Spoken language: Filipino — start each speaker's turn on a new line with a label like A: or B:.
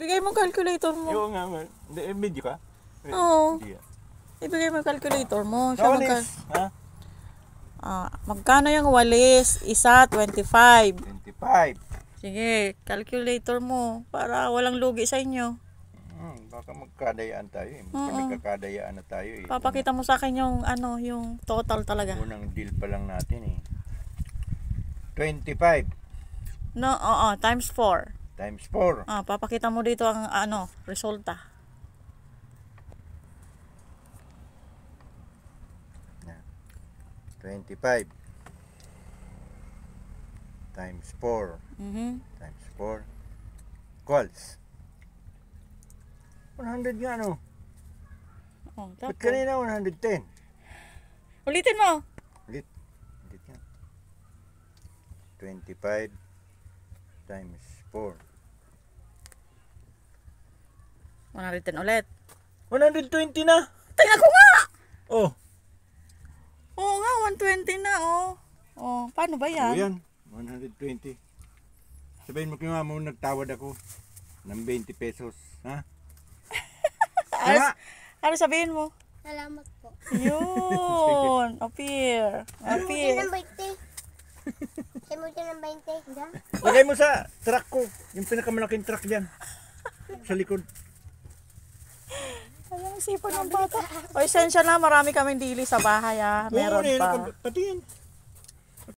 A: Bigay mo calculator mo.
B: Oo nga. Hindi, video ka?
A: Oo.
B: Hindi ah.
A: Ibigay mo calculator mo. Siya
B: Kawalis, ha?
A: magkano yung walis? Isa, 25.
B: 25.
A: Sige, calculator mo para walang lugi sa inyo.
B: Baka magkadayaan tayo eh.
A: Oo.
B: Nagkakadayaan na tayo eh.
A: Papakita mo sa akin yung yung total talaga.
B: Unang deal pa lang natin eh. 25
A: No, times 4.
B: times 4.
A: Papakita mo dito ang resulta.
B: Yeah. 25 times 4 times 4 equals 100 nga no? Ba't
A: Tapos.
B: kanina 110?
A: Ulitin mo.
B: Ulit nga. 25 times 4
A: 110 ulit.
B: 120 na!
A: Tingnan ko nga!
B: Oh!
A: Oo nga, 120 na, paano ba yan?
B: O yan, 120. Sabihin mo kaya mo nagtawad ako ng 20 pesos, ha?
A: Ano sabihin mo?
C: Salamat po.
A: Yun, appear.
C: Samutin ng 20. Samutin ng 20. Diba?
B: Lagay mo sa truck ko, yung pinakamalaking truck dyan. Sa likod.
A: Alam, isipan ng bata. O, esensya na, marami kaming dili sa bahay, Meron
B: Oo,
A: pa.
B: pati yan.